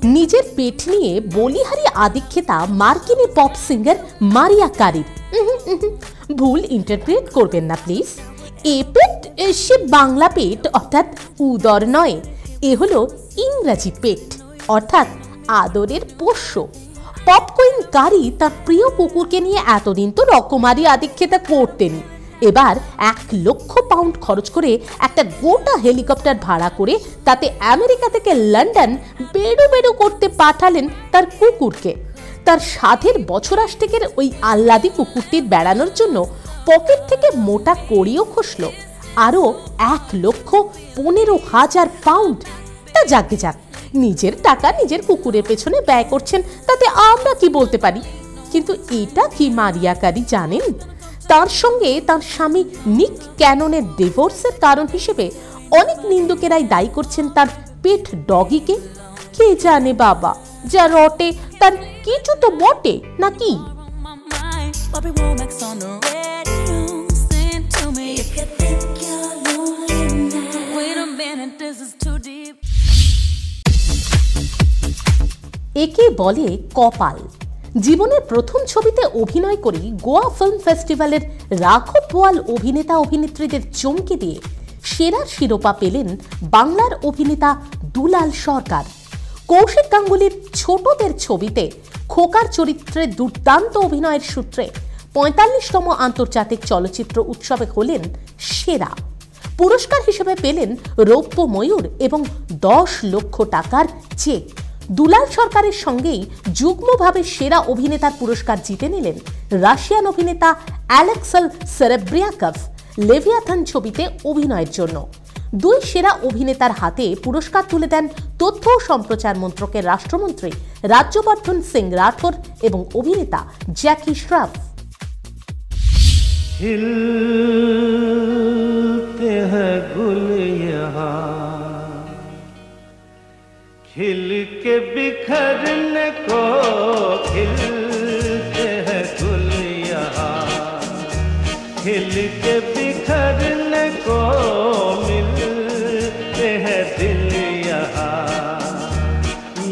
নিজের পেট নিয়ে বলিহারি আদিক্ষেতা মার্কিনী pop singer মারিয়া ক্যারির। ভুল ইন্টারপ্রেট করবেন না প্লিজ। এ পেট সে বাংলা পেট অর্থাৎ উদর নয়, এ হলো ইংরাজি পেট অর্থাৎ আদরের পোষ্য। পপ কুইন ক্যারি তার প্রিয় কুকুরকে নিয়ে এতদিন তো রকমারি আদিক্ষেতা করতেনি। এবার 1 লক্ষ পাউন্ড খরচ করে একটা গোটা হেলিকপ্টার ভাড়া করে তাতে আমেরিকা থেকে লন্ডন বেড়ু বেড়ু করতে পাঠালেন তার কুকুরকে। তার সাধের বছরাষ্টেকের ওই আহ্লাদি কুকুরটির বেড়ানোর জন্য পকেট থেকে মোটা কড়িও খসল, আরো 1,15,000 পাউন্ড। তা যাকে যাক, নিজের টাকা নিজের কুকুরের পেছনে ব্যয় করছেন, তাতে আমরা কি বলতে পারি। কিন্তু এটা কি মারিয়া ক্যারি জানেন? তার সঙ্গে তার স্বামী নিক ক্যাননের ডিভোর্সের কারণ হিসেবে অনেক নিন্দুকেরাই দায়ী করছেন তার পেট ডগিকে। কে জানে বাবা, যা রটে তার কিছু তো বটে নাকি। একে বলে কপাল। জীবনের প্রথম ছবিতে অভিনয় করে গোয়া ফিল্ম ফেস্টিভ্যালের রাঘব বোয়াল অভিনেতা অভিনেত্রীদের চমকে দিয়ে সেরার শিরোপা পেলেন বাংলার অভিনেতা দুলাল সরকার। কৌশিক গাঙ্গুলির ছোটদের ছবিতে খোকার চরিত্রে দুর্দান্ত অভিনয়ের সূত্রে 45তম আন্তর্জাতিক চলচ্চিত্র উৎসবে হলেন সেরা। পুরস্কার হিসেবে পেলেন রৌপ্য ময়ূর এবং 10 লক্ষ টাকার চেক। দুলাল সরকারের সঙ্গেই যুগ্মভাবে সেরা অভিনেতার পুরস্কার জিতে নিলেন রাশিয়ান অভিনেতা অ্যালেক্সেল সেরেব্রিয়াকভ লেভিয়াথান ছবিতে অভিনয়ের জন্য। 2 সেরা অভিনেতার হাতে পুরস্কার তুলে দেন তথ্য ও সম্প্রচার মন্ত্রকের রাষ্ট্রমন্ত্রী রাজ্যবর্ধন সিং রাঠোর এবং অভিনেতা জ্যাকি শ্রফ। खिल के बिखरने को खिलते हैं गुल यहाँ, खिल के बिखरने को मिलते हैं दिल यहाँ,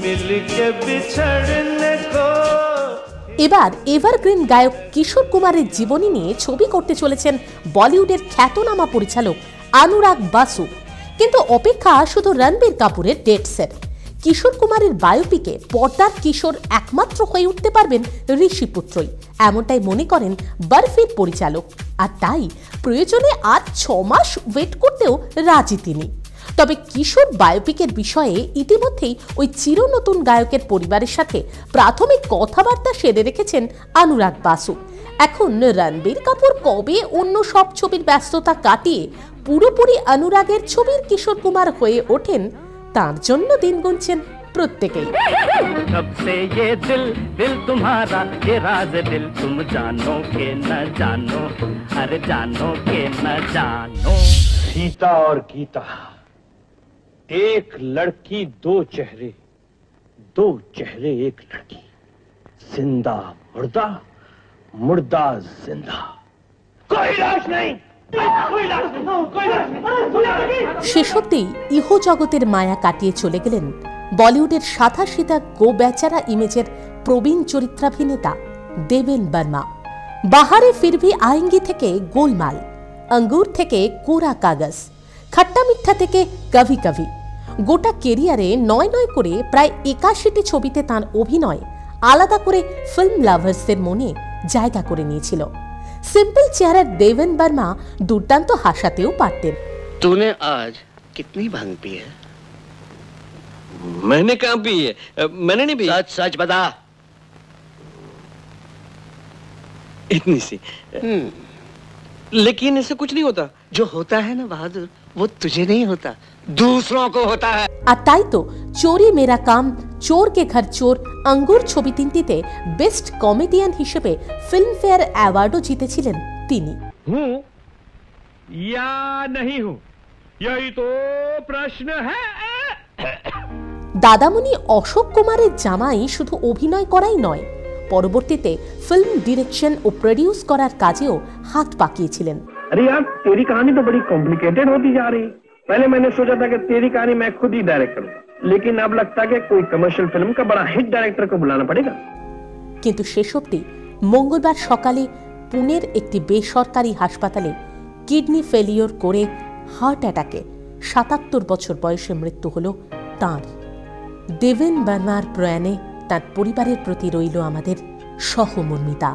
मिल के बिछड़ने को। এবার এভারগ্রিন গায়ক কিশোর কুমারের জীবনী নিয়ে ছবি করতে চলেছেন বলিউডের খ্যাতনামা পরিচালক অনুরাগ বাসু। কিন্তু অপেক্ষা শুধু রণবীর কাপুরের ডেটসের। কিশোর কুমারের বায়োপিকে পর্দার কিশোর একমাত্র হয়ে উঠতে পারবেন ঋষিপুত্রই, এমনটাই মনে করেন বরফির পরিচালক। আর তাই প্রয়োজনে আর 6 মাস ওয়েট করতেও রাজি তিনি। তবে কিশোর বায়োপিকের বিষয়ে ইতিমধ্যেই ওই চিরনতুন গায়কের পরিবারের সাথে প্রাথমিক কথাবার্তা সেরে রেখেছেন অনুরাগ বাসু। এখন রণবীর কাপুর কবে অন্য সব ছবির ব্যস্ততা কাটিয়ে পুরোপুরি অনুরাগের ছবির কিশোর কুমার হয়ে ওঠেন, তার জন্য দিন গুনছেন প্রত্যেকেই। कब से ये दिल दिल तुम्हारा ये राज दिल तुम जानो के न जानो, अरे जानो के न जानो। सीता और गीता, एक लड़की 2 चेहरे, 2 चेहरे एक लड़की, जिंदा मुर्दा, मुर्दा जिंदा, कोई लाश नहीं। শেষ অবধি ইহজগতের মায়া কাটিয়ে চলে গেলেন বলিউডের সাদাসিধা গো বেচারা ইমেজের প্রবীণ চরিত্রাভিনেতা দেবেন বর্মা। বাহারে ফির ভি আয়েঙ্গি থেকে গোলমাল, আঙ্গুর থেকে কোরা কাগজ, খট্টা মিঠা থেকে কভি কভি, গোটা কেরিয়ারে 9 করে প্রায় 81টি ছবিতে তাঁর অভিনয় আলাদা করে ফিল্ম লাভার্সদের মনে জায়গা করে নিয়েছিল। সিম্পল চেহারার দেবেন বর্মা দুর্দান্ত হাসাতেও পারতেন। तूने आज कितनी भांग पी है? मैंने कहाँ पी है? मैंने नहीं पी। सच सच बता। इतनी सी। लेकिन इससे कुछ नहीं होता। जो होता है ना बहादुर, वो तुझे नहीं होता, दूसरों को होता है। আর তাই তো চোরি মেরা কাম, চোর কে ঘর চোর, আঙ্গুর ছবি তিনটিতে বেস্ট কমেডিয়ান হিসেবে ফিল্মফেয়ার অ্যাওয়ার্ডও জিতেছিলেন তিনি। हूँ या नहीं हूँ, यही तो प्रश्न है। দাদামণি অশোক কুমারের জামাই শুধু অভিনয় করাই নয়, পরবর্তীতে ফিল্ম ডিরেকশন ও প্রডিউস করার কাজেও হাত পাকিয়েছিলেন। अरे यार, तेरी कहानी तो बड़ी कॉम्प्लिकेटेड होती जा रही। पहले मैंने सोचा था कि तेरी कहानी मैं खुद ही डायरेक्ट करूँ, लेकिन अब लगता है कि कोई कमर्शियल फिल्म का बड़ा हिट डायरेक्टर को बुलाना पड़ेगा। কিন্তু শেষ অবধি মঙ্গলবার সকালে পুনের একটি বেসরকারি হাসপাতালে কিডনি ফেলিওর করে হার্ট অ্যাটাকে ৭৭ বছর বয়সে মৃত্যু হলো তাঁর। দেবেন বর্মার প্রয়াণে তার পরিবারের প্রতি রইল আমাদের সহমর্মিতা।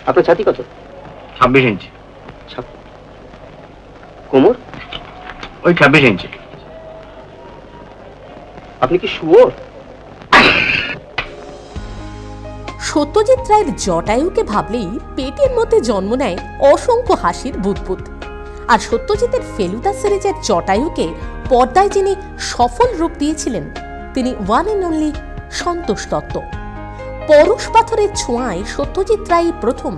আপনার ছাতি কত? 26 इंच। কোমর? ওই 26 इंच। আপনি কি শুয়োর? সত্যজিৎ রায়ের জটায়ুকে ভাবলেই পেটের মধ্যে জন্ম নেয় অসংখ্য হাসির বুদবুদ। আর সত্যজিতের ফেলুদা সিরিজের জটায়ুকে পর্দায় যিনি সফল রূপ দিয়েছিলেন তিনি ওয়ান অ্যান্ড অনলি সন্তোষ দত্ত। পরশ পাথরের ছোঁয়ায় সত্যজিৎ রায় প্রথম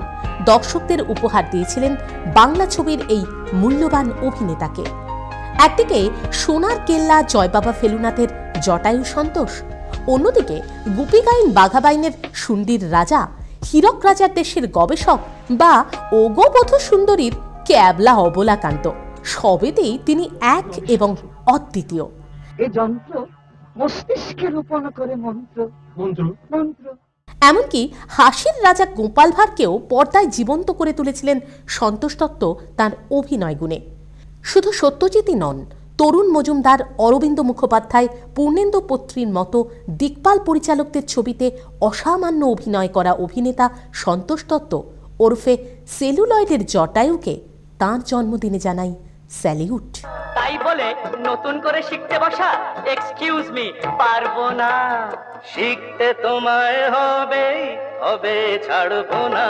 দর্শকদের উপহার দিয়েছিলেন বাংলা ছবির এই মূল্যবান অভিনেতাকে। একদিকে সোনার কেল্লা জয়বাবা ফেলুনাথের জটায়ু সন্তোষ, অন্যদিকে গুপি গাইন বাঘাবাইনের শুন্ডির রাজা, হীরক রাজার দেশের গবেষক বা ওগবধূ সুন্দরীর ক্যাবলা অবলাকান্ত, সবেতেই তিনি এক এবং অদ্বিতীয়। এই যন্ত্র মস্তিষ্কে রূপণ করে মন্ত্র মন্ত্র মন্ত্র। এমনকি হাসির রাজা গোপাল ভাঁড়কেও পর্দায় জীবন্ত করে তুলেছিলেন সন্তোষ দত্ত তাঁর অভিনয় গুণে। শুধু সত্যজিৎই নন, তরুণ মজুমদার, অরবিন্দ মুখোপাধ্যায়, পূর্ণেন্দু পত্রীর মতো দিকপাল পরিচালকদের ছবিতে অসামান্য অভিনয় করা অভিনেতা সন্তোষ দত্ত ওরফে সেলুলয়েডের জটায়ুকে তাঁর জন্মদিনে জানাই স্যালিউট। তাই বলে নতুন করে শিখতে বসা, এক্সকিউজ মি, পারবো না। শিখতে তোমায় হবে, হবে ছাড়বো না।